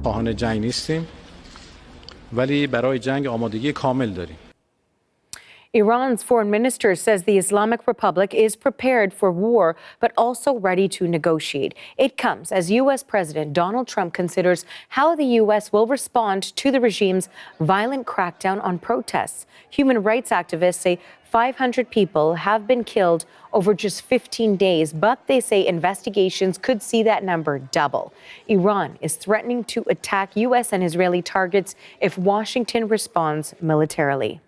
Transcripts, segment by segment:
خواهان جنگ نیستیم ولی برای جنگ آمادگی کامل داریم. Iran's foreign minister says the Islamic Republic is prepared for war, but also ready to negotiate. It comes as U.S. President Donald Trump considers how the U.S. will respond to the regime's violent crackdown on protests. Human rights activists say 500 people have been killed over just 15 days, but they say investigations could see that number double. Iran is threatening to attack U.S. and Israeli targets if Washington responds militarily.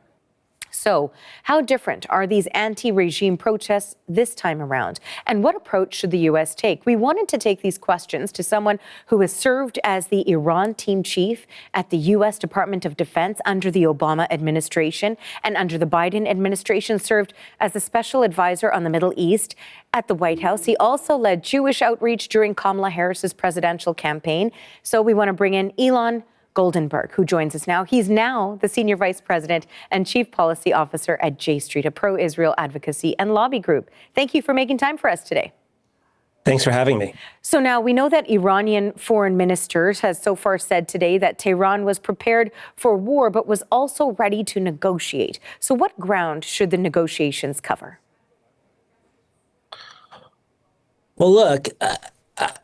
So, how different are these anti-regime protests this time around? And what approach should the U.S. take? We wanted to take these questions to someone who has served as the Iran team chief at the U.S. Department of Defense under the Obama administration, and under the Biden administration served as a special advisor on the Middle East at the White House. He also led Jewish outreach during Kamala Harris's presidential campaign. So we want to bring in Ilan Goldberg, who joins us now. He's now the Senior Vice President and Chief Policy Officer at J Street, a pro-Israel advocacy and lobby group. Thank you for making time for us today. Thanks for having me. So now we know that Iranian foreign ministers has so far said today that Tehran was prepared for war, but was also ready to negotiate. So what ground should the negotiations cover? Well, look,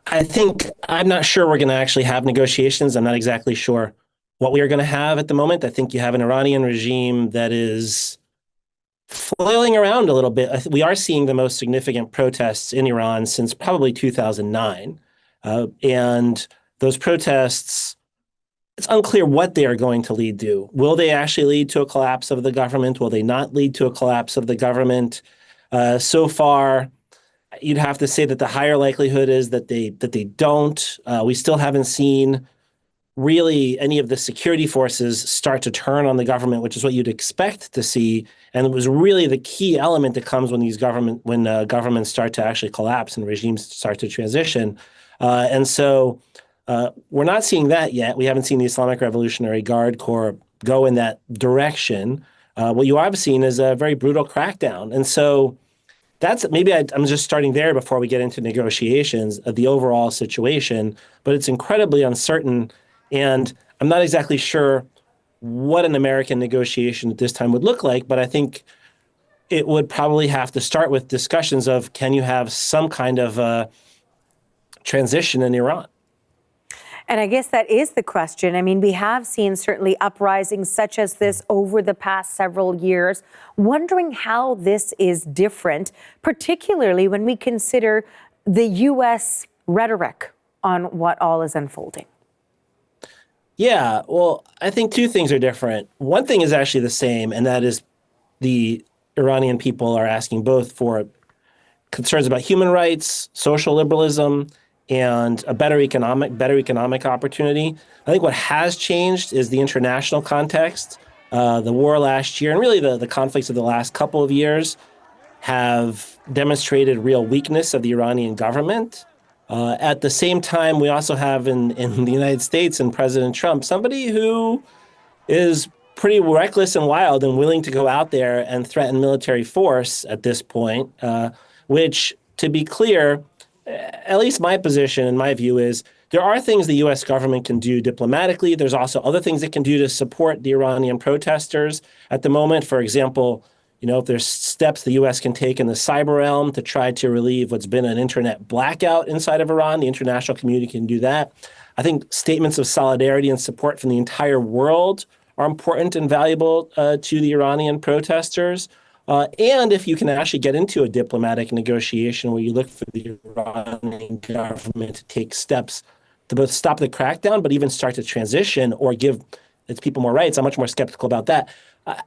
I think I'm not sure we're going to actually have negotiations. I'm not exactly sure what we are going to have at the moment. I think you have an Iranian regime that is flailing around a little bit. We are seeing the most significant protests in Iran since probably 2009. And those protests, it's unclear what they are going to lead to. Will they actually lead to a collapse of the government? Will they not lead to a collapse of the government? So far, you'd have to say that the higher likelihood is that they don't. We still haven't seen really any of the security forces start to turn on the government, which is what you'd expect to see. And it was really the key element that comes when governments start to actually collapse and regimes start to transition. And so we're not seeing that yet. We haven't seen the Islamic Revolutionary Guard Corps go in that direction. What you have seen is a very brutal crackdown. And so that's maybe I'm just starting there before we get into negotiations of the overall situation, but it's incredibly uncertain. And I'm not exactly sure what an American negotiation at this time would look like, but I think it would probably have to start with discussions of, can you have some kind of a transition in Iran? And I guess that is the question. I mean, we have seen certainly uprisings such as this over the past several years, wondering how this is different, particularly when we consider the U.S. rhetoric on what all is unfolding. Yeah, well, I think two things are different. One thing is actually the same, and that is the Iranian people are asking both for concerns about human rights, social liberalism, and a better economic opportunity. I think what has changed is the international context. The war last year and really the conflicts of the last couple of years have demonstrated real weakness of the Iranian government. At the same time, we also have in the United States and President Trump, somebody who is pretty reckless and wild and willing to go out there and threaten military force at this point, which, to be clear, at least my position and my view is there are things the U.S. government can do diplomatically. There's also other things it can do to support the Iranian protesters at the moment. For example, if there's steps the U.S. can take in the cyber realm to try to relieve what's been an internet blackout inside of Iran, the international community can do that. I think statements of solidarity and support from the entire world are important and valuable to the Iranian protesters. And if you can actually get into a diplomatic negotiation where you look for the Iranian government to take steps to both stop the crackdown, but even start to transition or give its people more rights, I'm much more skeptical about that.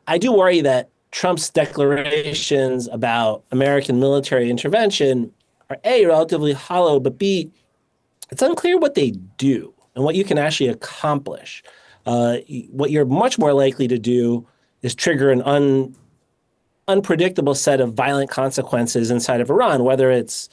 I do worry that Trump's declarations about American military intervention are A, relatively hollow, but B, it's unclear what they do and what you can actually accomplish. What you're much more likely to do is trigger an unpredictable set of violent consequences inside of Iran, whether it's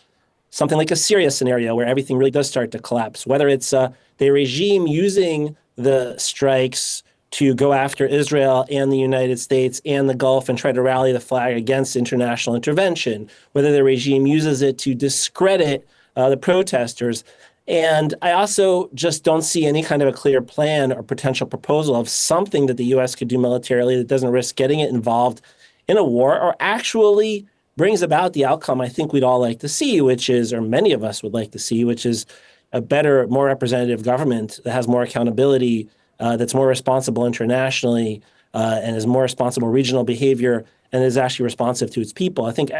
something like a Syria scenario where everything really does start to collapse, whether it's the regime using the strikes to go after Israel and the United States and the Gulf and try to rally the flag against international intervention, whether the regime uses it to discredit the protesters. And I also just don't see any kind of a clear plan or potential proposal of something that the U.S. could do militarily that doesn't risk getting it involved in a war or actually brings about the outcome I think we'd all like to see, which is, or many of us would like to see, which is a better, more representative government that has more accountability, that's more responsible internationally, and is more responsible regional behavior, and is actually responsive to its people. I think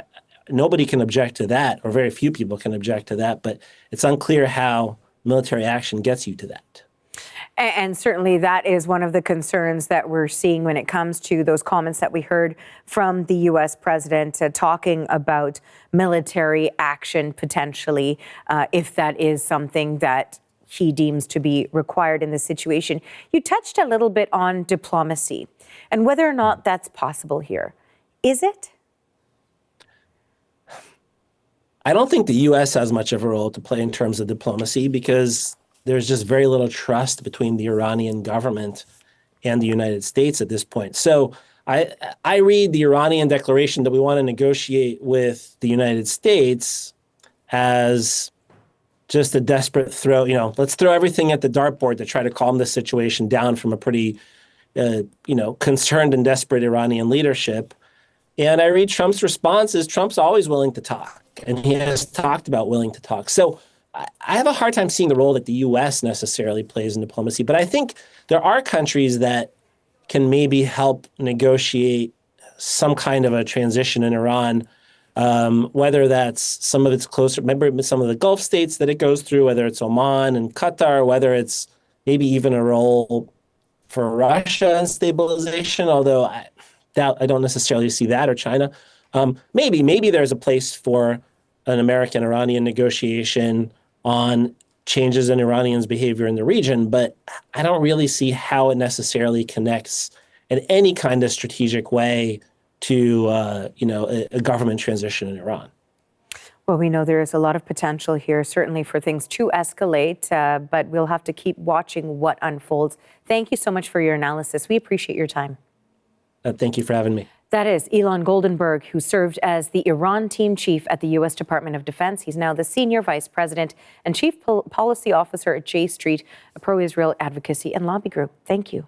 nobody can object to that, or very few people can object to that, but it's unclear how military action gets you to that. And certainly that is one of the concerns that we're seeing when it comes to those comments that we heard from the U.S. president talking about military action potentially, if that is something that he deems to be required in this situation. You touched a little bit on diplomacy and whether or not that's possible here. Is it? I don't think the U.S. has much of a role to play in terms of diplomacy because there's just very little trust between the Iranian government and the United States at this point. So I read the Iranian declaration that we want to negotiate with the United States as just a desperate throw, let's throw everything at the dartboard to try to calm the situation down from a pretty, concerned and desperate Iranian leadership. And I read Trump's response is Trump's always willing to talk, and he has talked about willing to talk. So I have a hard time seeing the role that the U.S. necessarily plays in diplomacy, but I think there are countries that can maybe help negotiate some kind of a transition in Iran, whether that's some of its closer, remember some of the Gulf states that it goes through, whether it's Oman and Qatar, whether it's maybe even a role for Russia in stabilization, although I don't necessarily see that, or China. Maybe there's a place for an American-Iranian negotiation on changes in Iranians' behavior in the region, but I don't really see how it necessarily connects in any kind of strategic way to a government transition in Iran. Well, we know there is a lot of potential here, certainly for things to escalate, but we'll have to keep watching what unfolds. Thank you so much for your analysis. We appreciate your time. Thank you for having me. That is Ilan Goldberg, who served as the Iran team chief at the U.S. Department of Defense. He's now the senior vice president and chief policy officer at J Street, a pro-Israel advocacy and lobby group. Thank you.